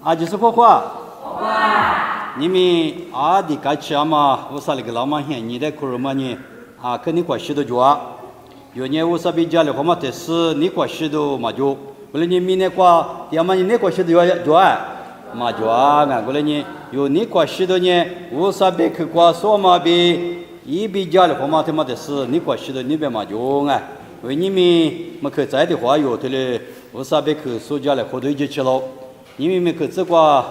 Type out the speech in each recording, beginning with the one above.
阿就是画画。你们阿的该吃嘛？我啥那个老妈hen，你在苦肉嘛呢？啊，肯定关系都做。有年我啥比家里话嘛，但是你关系都嘛做。过来你明年qua，要么你关系都要做嘛做啊！过来你有你关系的呢，我啥别去qua说嘛比，一比家里话嘛，他妈的是你关系的你别嘛做啊！为你们可在的话有的嘞，我啥别去说家里活动就去了，你们可这qua。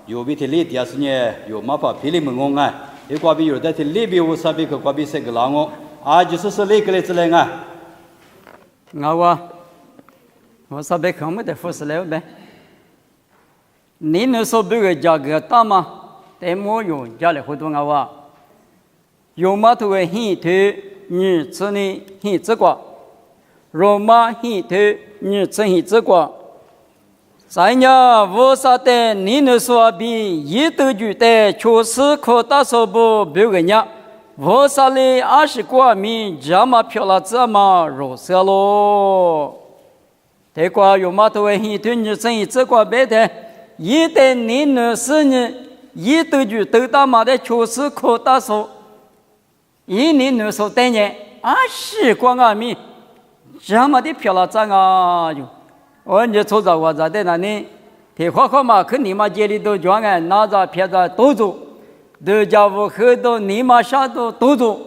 有比他累点是呢，有麻烦别的门工啊，有挂比有的他累比我啥比个挂比谁个啷个啊，就是累个来之类啊。我啥比看没得服侍了呗？你那时候别个价格大吗？但没用家里活动有嘛头个很头，你吃呢很这个，罗马很头，你吃很这个。咱家我啥的，你那说比一头就的，确实可大手不别个伢，我啥嘞20多米，这么漂亮，这么肉色咯。这个有嘛头很多你生意这个别的，一的你那是呢，一头就都大嘛的，确实可大手。一年那时候的呢，20多米，这么的漂亮，这个就。我你瞅着我在那里，铁花花嘛，肯定嘛家里都装啊，拿着片子都做，都家务很多，你嘛啥都做。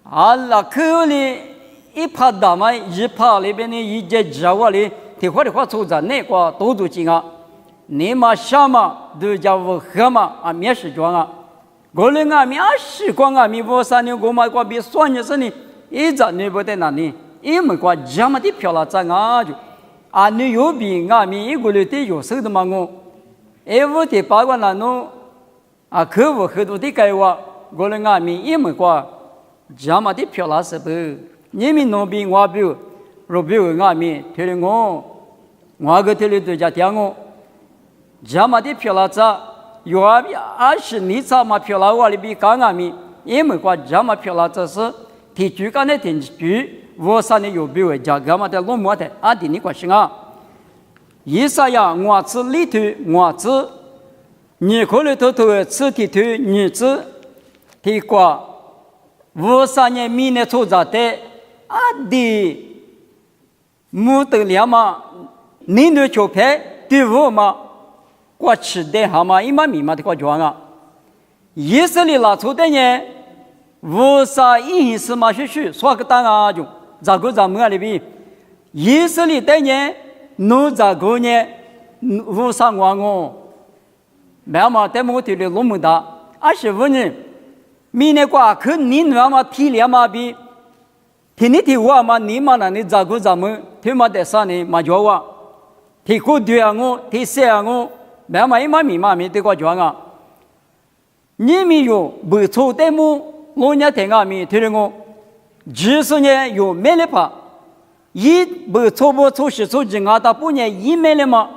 那口里一拍大嘛，一拍里边的一节指我里，铁花的话瞅着那个都做进啊，你嘛啥嘛都家务很嘛面试装啊，过来20光米我3年我嘛过比算你是呢，一直你不在那里，因为过这么的漂亮在就。你有比米一个人的有手的嘛我的八卦那侬客户很多的给我来米一门过这么的漂亮是不？你们农民我比如比米推了我个推了对家听我这么的漂亮子有比20年才嘛漂亮我里比刚米一门过这么漂亮子是提出刚才提出。我啥呢？有比为家干嘛的落寞的的你关心啊？以啥呀？我吃里头，我吃你可能偷吃里头，你吃提瓜。我啥呢？明年出着的的没得了嘛？你那就拍对我嘛？我吃的好嘛？一嘛米嘛的我装啊！以色列拿出的呢？我啥意思嘛？是说个单就。咋个咱们里边，以色列的人，侬咋个呢？我上我，慢慢在我这里那么大，25年，明年过去你那么体力嘛比，天你提我嘛，你嘛那你咋个咱们，他妈在啥呢？嘛叫我，提过对我，提谁我，慢慢一嘛米嘛米对我讲啊，你们有不错的么？老年听米听我。就是呢，有买了吧？一不错是错进大半年一买了嘛？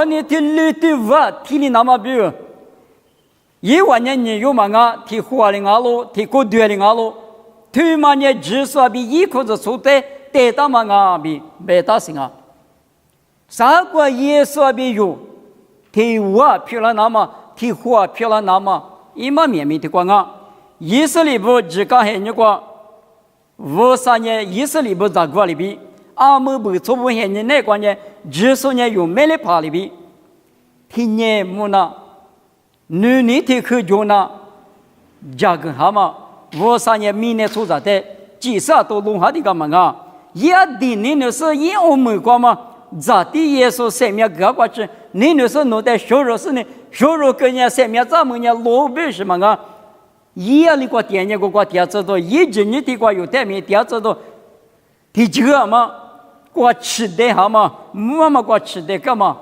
你的绿的我提的那么比，一万年你有嘛提花的咯，提过对的咯，推嘛呢就是比一颗子错的得到嘛比没大行啊。啥个也是比有，提我漂亮那么，提花漂亮那么，一嘛面的光啊。以色列不只讲很那个，我啥呢？以色列不咋个里边，们不错不很呢那个呢，只说呢有买了爬里边，天年木那，女人的可就那，价格好嘛？我啥呢？明年出着的，至少都弄好的干嘛也的你那是也我们干嘛？咋的也说生命个过去，你那是弄的收入是呢？收入跟人生命咱们呢老百姓嘛一样的过点年过点知道，一直你的过有代面点知道，第几个嘛？过吃的好嘛？没嘛过吃的干嘛？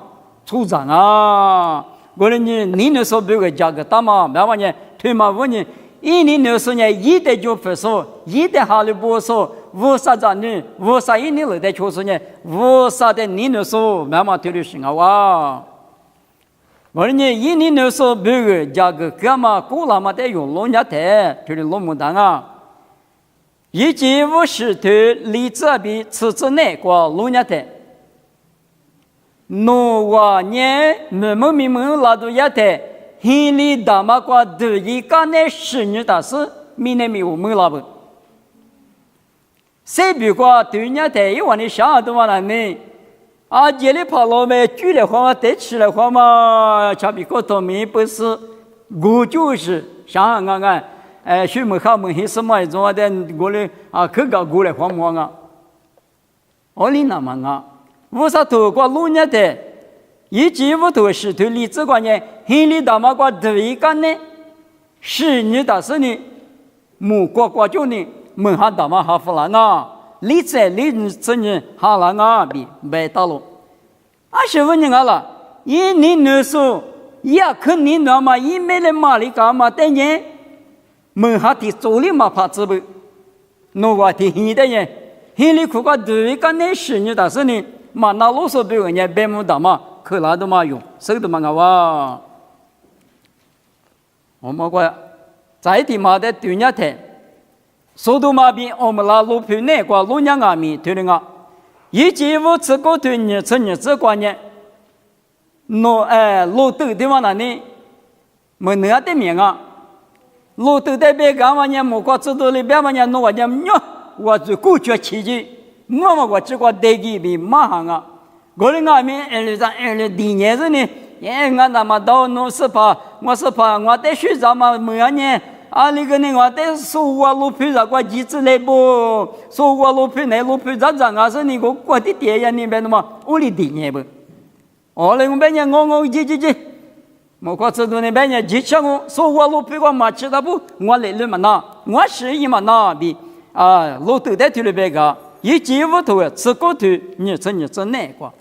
处长啊！我说你那时候别个价格大嘛？没话呢，推嘛问你，一年那时候呢，一代就不说，一代哈里不说，我啥子呢？我啥一年来的确实呢？我啥的你那时候没嘛推的行啊哇！我说你一年那时候别个价格干嘛？过了嘛得用老年台，推的老木单啊！一950头李子比吃子内过老年台。诺瓦年门拉都亚特，亨利大马瓜得一干的十年大事，明年没有门拉不。谁比过对人家一万的想都完了呢？啊，这里跑了没？举了话嘛，得吃了话嘛，差别个都没不是，我就是想看看，去门口门黑什么一种的，过来啊，去搞过来慌忙啊，我哩那么啊，为啥透过路人的，一直不都是对理智观念，亨利大马瓜对干呢？是你大是呢？木瓜就呢？门下大马哈弗兰啊，理智呢哈兰啊比白大路，是问你了，一年能说也肯定那么一没来马里干嘛的人，门下的做里嘛怕自不，那个的现代人，现在苦瓜对干那十年大是呢，嘛那啰嗦别人家白木大马，可拉都嘛用，手都嘛个哇，我们个在地嘛的对人台。苏都马边我们拉路皮内瓜路娘阿米对了啊，一节我这个对你这观念，路斗的话那呢，没那的名啊，路斗的别干嘛呢？莫瓜知道里边嘛呢？我讲喏，我就故觉奇迹，我这个得给比马行啊，我的阿米第年子呢，俺那么到我是怕我得学啥嘛没呢？啊，那个呢，我得说我路皮啥个机子来不？说我路皮那路皮咋啊？是你个我的爹呀，你别那么我的爹呢不？哦，那个别人我这，我光知道那别人就像我说我路皮我嘛吃的不？我来了嘛那，我是一嘛那比啊，路头在头里边个，一节屋头吃过头，你吃那个，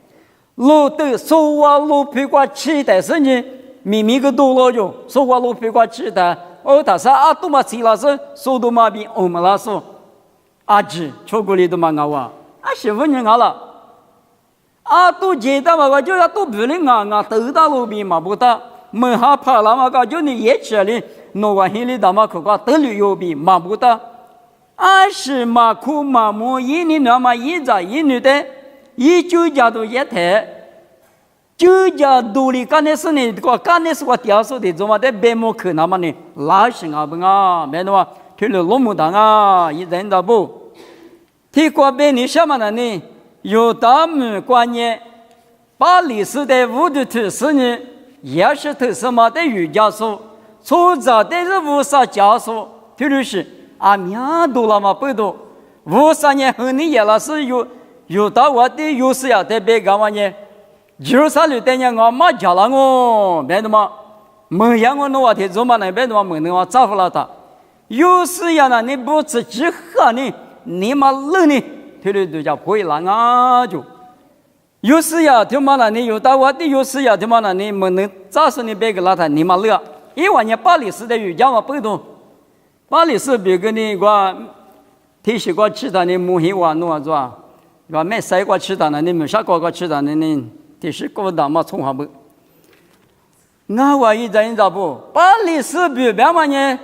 路头说我路皮我吃的是你明明个多了就说我路皮我吃的。哦，他说啊，多么吃了是，说多么比我们来说，阿姐巧克力都蛮好啊，媳妇人好了，啊，都觉得嘛，我就要都不能啊，都到路边嘛不到，门下跑了嘛，就你也吃了，那个现在大马可瓜都旅游比嘛不到，是嘛苦嘛木一年那么一家一女的，一九家都一台。就家独立干的是呢，干的是我屌丝的，怎么的白木可那么呢？拉行啊不啊？没的话，去了龙木堂啊，一人的不？提过白你什么呢？有大门观念，把历史的物的特色呢，也是特色嘛的瑜伽书，出早的是无啥教书，就是啊，面多了嘛不多，无啥年和你也那是有到我的有时呀，在别干嘛呢？就是里等下我妈叫了我，别的嘛，没让我弄我的做嘛呢，别的嘛没弄我招呼了他。有时呀呢，你不自己喝呢，你嘛冷呢，就叫回来啊就。有时呀，他妈呢，你有到我的有时呀，他妈呢，你没能早上你别个拉他，你嘛乐。因为你巴黎市的瑜伽嘛不懂，巴黎市别个你个提起过吃的你木黑哇弄啊是吧？我没晒过吃的呢，你没啥过吃的呢你。这是个大嘛从下不，我一阵子不，把历史比别嘛呢，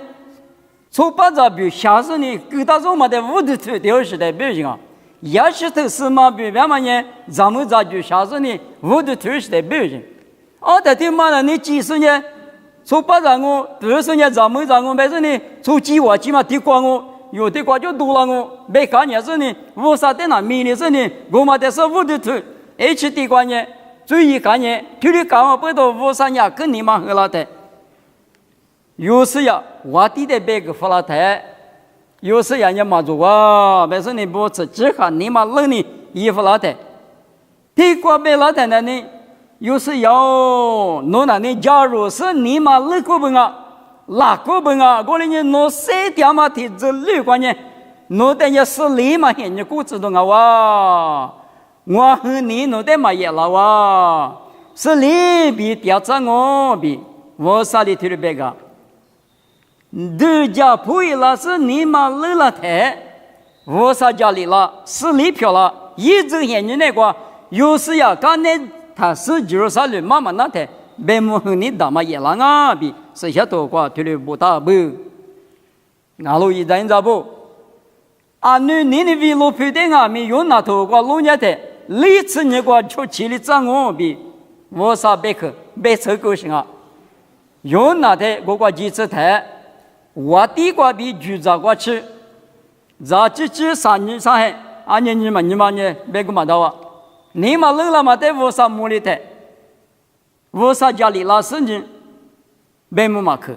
从把这比下次呢，给他说嘛的物质头掉时代表现啊，也是头是嘛比别嘛呢，咱们这就下次呢，物质头时代表现，在听嘛呢，你几十年，从把咱我多少年咱们没事呢，从几万几嘛地瓜我，有的瓜就多了我，没看见是呢，无啥的那明的是呢，我嘛的是物质头，而且地瓜呢。最一干呢，就是干我不到五三年跟你们喝了的，有时呀，我弟的别个喝了的，有时呀，你妈做啊，没事你不吃，只看你妈冷你衣服了的，地瓜别了的呢，有时要弄那呢，假如是你妈冷过本啊，拉过本啊，过来你弄三点嘛的这六关呢，弄的也是立马现你估知道啊哇。我和你弄的嘛也老啊，是你比调查我比，我啥里头的别个，人家不会了是你嘛累了台，我啥家里了是你票了，一直现你那个，有时呀，刚才他是就是啥里妈妈那台，别么和你大嘛也老啊比，是下头个头里不大不，俺路一阵子不，你的为路配的啊没有那头个路人的。历次你个出去的账我比我啥别克别扯狗行啊，有那的我个几次台，我地瓜比橘子瓜吃，咋几3年上海，2年你嘛呢别个嘛到啊，你嘛冷了嘛在我啥木里的，我啥家里拉事情，别木嘛去。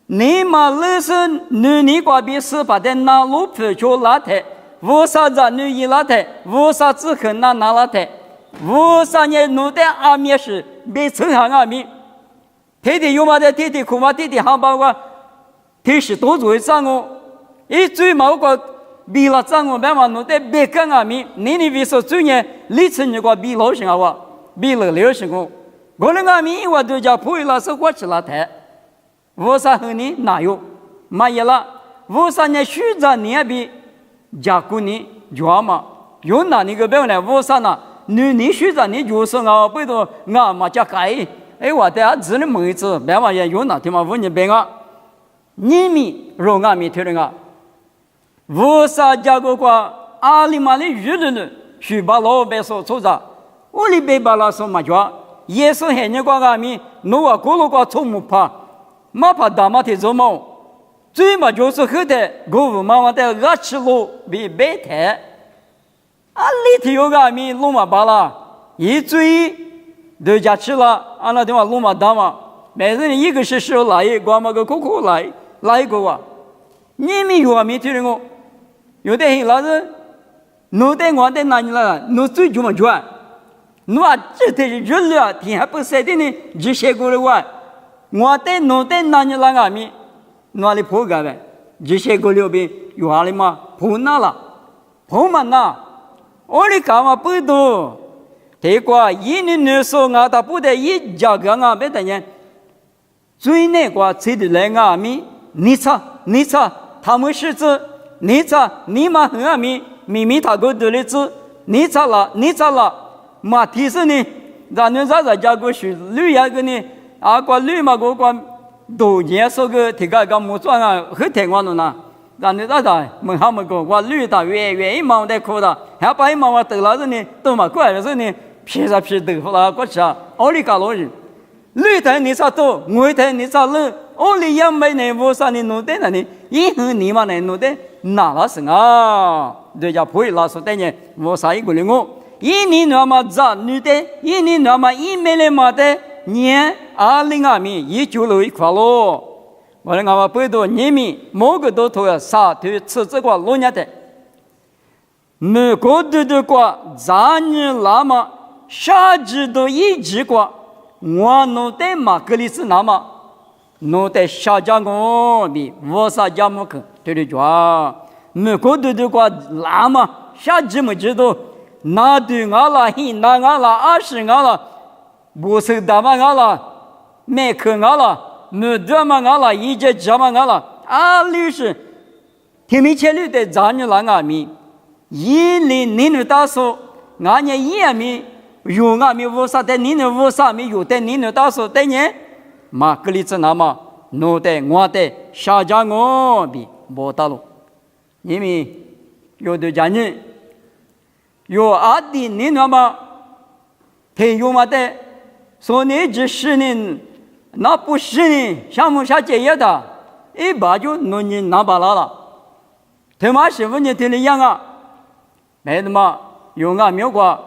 你嘛冷是你瓜比18的那路皮就拉的，我啥子女一拉的，我啥只可那拉的，我啥呢弄的阿面是别成行阿面，天天有嘛的天天苦嘛天天航班个，天是多做一张哦，一最毛个比了张哦，别嘛弄的别干阿面，你为啥最呢？历次你个比老行啊哇，比了6行哦，我那阿面我都叫破了是过去了台。我啥和你哪有？嘛也了，我啥呢？虚着你比加古你叫嘛？有哪你个别呢？我啥呢？你虚着你就是我背头我嘛加改，哎我的啊子的妹子，别嘛也有哪天嘛问你别啊，你米肉啊米听啊，我啥加个个阿里嘛的鱼人虚把老白说错着，我里别把那说嘛叫，也是很你个阿米，侬啊过路个从不怕。马怕大马的做梦，最嘛就是后头我妈妈的阿吃路比白台，啊里头有个阿米路嘛罢了，一追都家吃了，啊那地方路嘛大嘛，每人一个是手来，光嘛个口来一个哇，你们有阿米听我，有的人老是，侬在我在哪里了，侬最就么赚，侬啊这的是热了，天还不晒的呢，就晒过了哇。我在农在哪里来阿米，哪里破个呗？这些个六边有哪里嘛？破哪了？破嘛哪？我哩干嘛不多？这个一年说我他不得一家个啊，别等人。最那个吃的来阿米，你查，他们是子，你查，你嘛和阿米，秘密他个得了子，你查了，嘛提示你，咱们在家个是旅游个呢。啊，个绿嘛，个多年说个这个木桩啊，很听话的呢。咱们在门口门个，我绿的远一毛的苦的，还把一毛我得了人呢，都嘛过来的时候呢，撇豆腐了过去啊，奥利搞老人，绿的你啥多，我的你啥冷，奥利也没呢，我啥你弄的呢？一横你嘛呢弄的，哪了是啊？人家不会老说的呢，我啥一个人我，一年那么早女的，一年那么一没来嘛的。年20阿米19楼一块咯，我们阿背到年米某个都头要杀头吃这个老年的，每个都个咱年那么啥子都一直个，我弄的马格里斯那么弄的下家我比我啥家么个对着，每个都个那么啥子么知道，那对俺啦嘿，那俺啦20俺啦。不是大嘛俺了，没可俺了，没多嘛俺了，一节家嘛俺了，啊律师，天没钱里的咱你来阿米，一年你打说，俺年一阿米，有阿米无啥的，你那无啥米有的，你那打说的呢，马格里子那么，弄的我的下家我比没打了，因为有的家人，有阿弟你那么，他有嘛的。说你这10年，那不10年，项目下结业的，一把就弄你拿把了。他妈媳妇你听你样啊？没的嘛，有啊没有过？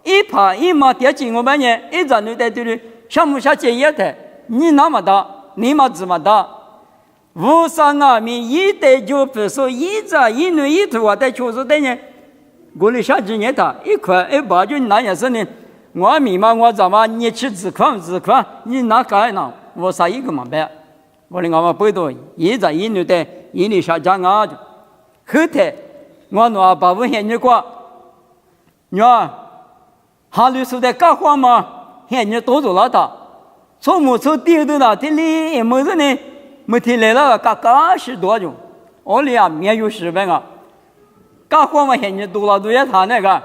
一怕一嘛跌进我半年，一张你在这里项目下结业的，你那么大，你嘛这么大，无上啊米一代就不说一张一年一头啊，在确实的呢，我里下几年的，一块一把就拿也是呢。我明嘛，我怎么你去自款，你哪干呢？我啥一个嘛办？我的我背到一在一年的，一年下家啊，后头我那把我现你过，你啊，哈律师的干活嘛，现你多做了的，从木从地头那这里也没人呢，没听来了，干10多种，我里啊没有10万啊，干活嘛现你多了都要他那个。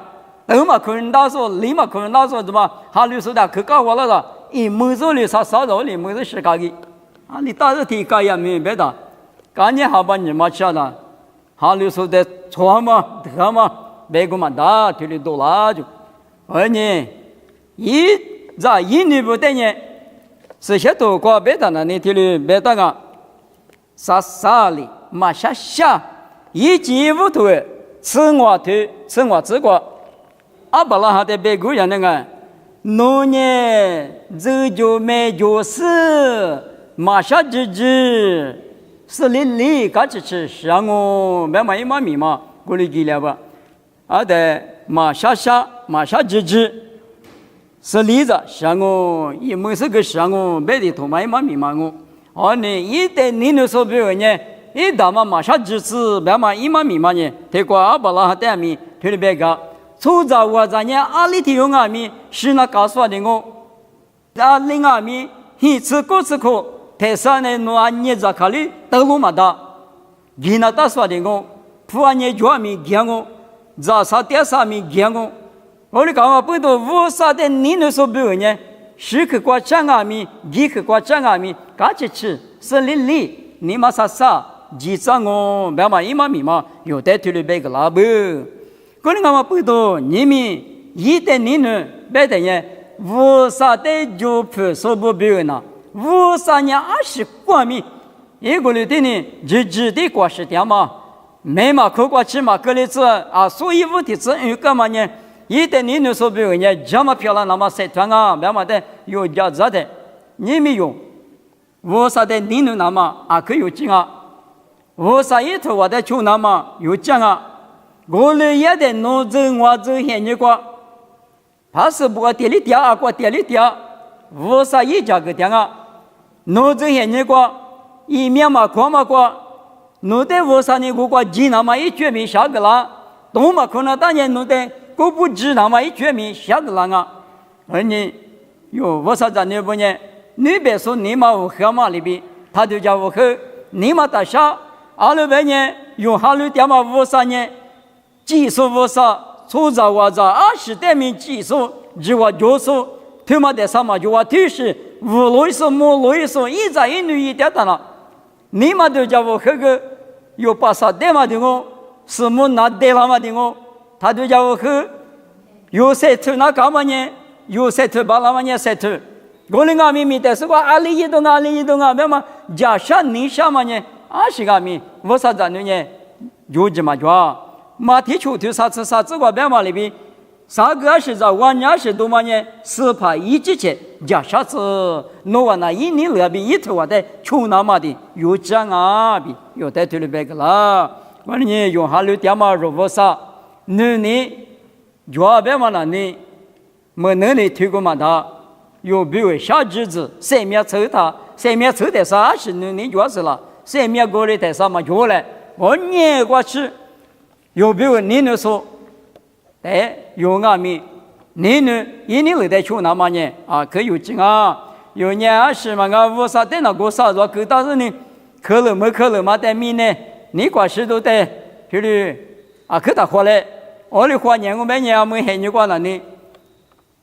都嘛可能到说，你嘛可能到说，怎么？哈律师的去搞我了的，一没做的啥肉的，没做10个的，啊，你到时提高也明白的，赶紧好把你嘛吃了，哈律师的错嘛，得嘛，别个嘛大体里多啦就，而呢，在印尼不等呢，是些多过别的那你体里别的个，啥里嘛下，一进屋头，吃我吃过，阿巴拉哈的别个人那个，农业这就没就是马下直。是里嘎吱吱上我别买一码米嘛，过来几了吧？啊的马下吱吱，是里子上我一没是个上我别的同买一码米嘛我，哦呢一旦你那说别个呢，一打嘛马下吱吱别买一码米嘛呢，结果阿巴拉哈带米推了别个，初早我在呢阿里提用阿米是那告诉的我，阿里阿米一次过次过。台上呢，侬阿捏着卡里登陆嘛的，伊那打算的我，普阿捏脚米讲我，早上点啥米讲我，我哩讲话不多，无啥的你那说不呢？十个国家阿米，几个国家阿米，嘎吱吱，是里，你嘛啥，几张我，别嘛一码米嘛，有的推了别个拉不，我哩讲话不多，你们一旦你呢，别的呢，无啥的就不说不别呢。53年20过米，一个里的呢，日的过时点嘛，没嘛口过吃嘛，个里子啊，所以问题是有干嘛呢？一旦你那说比如呢，这么漂亮，那么晒团啊，别嘛的有价值的，你没有，我啥的你那么啊可有劲啊，我啥一头我的穷那么有劲啊，我里也的农村我走现你过，怕是不过地里点啊，过地里点，我啥一家个点啊。侬这些年过，一面嘛过嘛过，侬在我啥年过过济南嘛一绝米下个啦，东嘛可能当年侬在过不济南嘛一绝米下个啦啊，而你哟我啥子那不呢？你别说你嘛我河嘛里边，他就叫我去，你嘛打下，阿拉边呢用哈路点嘛我啥呢？技术我啥，初早我啥20代名技术，就我就是他妈的啥嘛就我提示。无论是莫论是一男一女一点的了，你们都叫我这个有把啥带嘛的我，是莫拿带了嘛的我，他就叫我去有晒头那干嘛呢？有晒头把那么呢晒头，我哩阿咪的是个阿里一动啊，别嘛假下你下嘛呢？是阿咪，我啥子呢？有这么着，马蹄球头啥子个别嘛里边。啥个是在往年是多么呢？是怕一直去假下子，侬话那一年那边一头话的穷那么的有讲啊比有带头的别个啦。我呢用哈路点嘛如果啥，你就别嘛那你没能力推过嘛他，有比如小侄子三面抽他，三面抽的啥是你就是了，三面过来的啥嘛就来，我撵过去，有比如你说。哎，有阿米，你呢？一年来的穷那么呢？啊，可有劲啊！有年20嘛，我无啥在那个啥子，可当时呢，可乐嘛在米呢，你管事都在，就是啊，可他回来，我的花年我每年没喊你管了呢，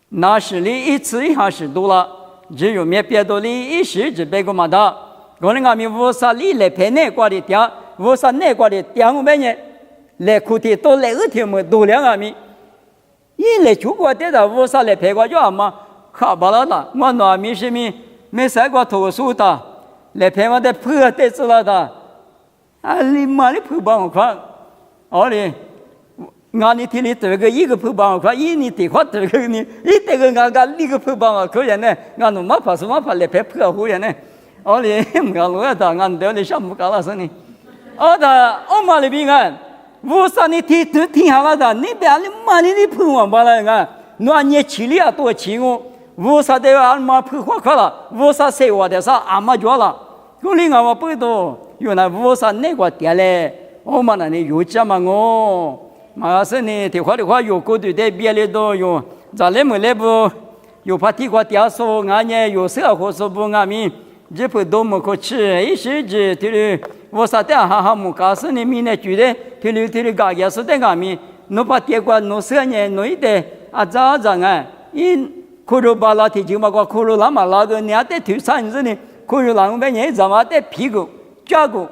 那是你一次一下是多了，只有面别多的一时只别个嘛的，我的阿米无啥里来陪那挂的点，无啥那挂的点我每年来哭的多来2天么多两阿米。一来就过得到我啥来陪我叫嘛，卡巴拉的，我那米是米没晒过头梳的，来陪我的破得子了的，啊你妈的破帮我看，哦哩，俺你听你这个一个破帮我看，一你得花这个你，一这个俺一个破帮我可以呢，俺弄嘛怕什么怕来陪破户人呢，哦哩，俺我的俺得你想不搞了是呢，哦的，我妈的平安。我说你听下了的，你别你妈的碰我把了啊！那你气力啊多气我，我说的俺妈碰花开了，我说谁我的啥俺妈脚了，我另外我不多，原来我说那个店嘞，我们那里有这么我，马上呢的话有过对的别的都有，咱来没来不？有怕地瓜点说俺呢有时候说不俺们，这不多么可吃，一时之对。我说的哈木告诉你们呢，觉得提里搞也是的俺们，侬把结果侬说呢，侬一得啊咋啊？因可如把那提就嘛个可如那么那个你还得推上子呢，可如那我们人怎么得屁股脚骨，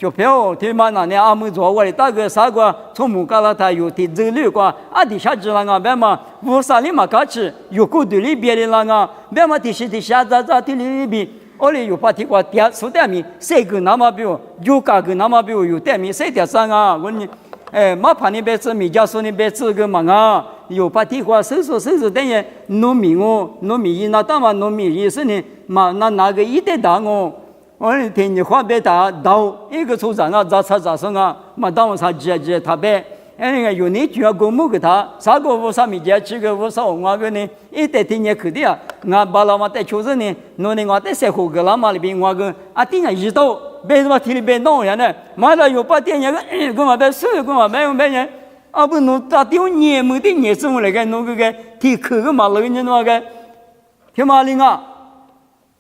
就票他妈那年阿姆做我的大哥啥个从木嘎拉他有的这里个阿底下知道啊，别嘛乌萨里嘛嘎吃有古对里边的那个，别嘛底下咋的里边。我哋有把提过点数点米，谁个那么表，有价个那么表，有点米谁点上啊？我你，马盘你别吃，米家说你别吃个嘛啊？有把提过手等于糯米哦，糯米一那当嘛糯米一是呢，嘛那个一点大哦，我哋听你话别打刀，一个出长啊，咋生啊？嘛当我啥接他别。那个有你就要过目给他，啥个我啥米家吃个我啥我个呢？一代天也去的啊，俺把老妈带出去呢，弄的我带社会个老妈里边我个啊，定然一到，别什么体里边弄人呢，马上有把店人个嘛别收个嘛别人，啊不弄打丢年没的年生来个弄个体壳个嘛老人那个，听嘛哩啊，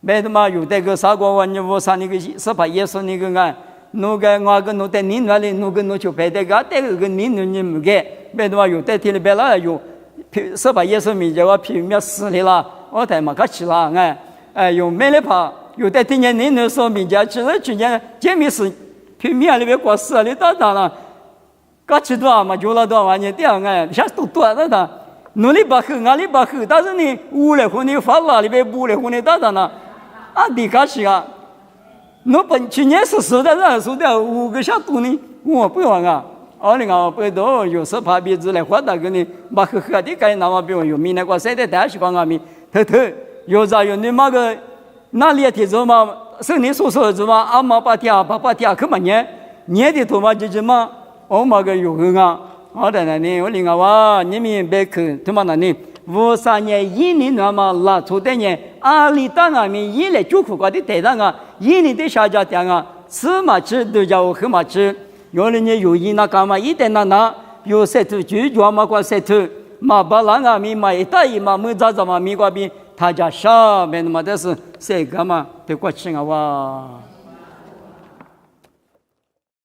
别他妈有那个啥个玩意我啥那个是把耶稣那个啊。弄个我个弄在您那里弄个弄就别的个，这个您你没给，别的话有在天里边了有，是把耶稣名叫我皮面死的啦，我才嘛个起啦有没来怕，有在天年您说名叫其实去年见面是皮面里边过死了，当了，个起多嘛就了多万年这样下都多的，努力把喝，俺里把喝，但是呢，屋里和你发了里边屋里和你当了，啊，你个起啊。那本去年是10的人数的5个小度呢，我不用啊。20多有18辈子来花大个呢，把喝的该那么不用有明年过谁的大西瓜阿米，头有咋有你妈个哪里提走嘛？生你所说的嘛，阿妈爸爹可嘛年的多嘛就是嘛，我妈个有个啊，好的那呢，我另外哇，你们别去他妈那呢。53年1年那么拉出的呢，阿里当阿米1来就苦瓜的台上啊，1年的下家店啊，吃嘛吃都叫我喝嘛吃，有人呢有一那干嘛一点那，有晒头就叫嘛过晒头，嘛把那阿米嘛一大一嘛没咋嘛米瓜边，他家下面嘛的是晒干嘛得过吃啊哇。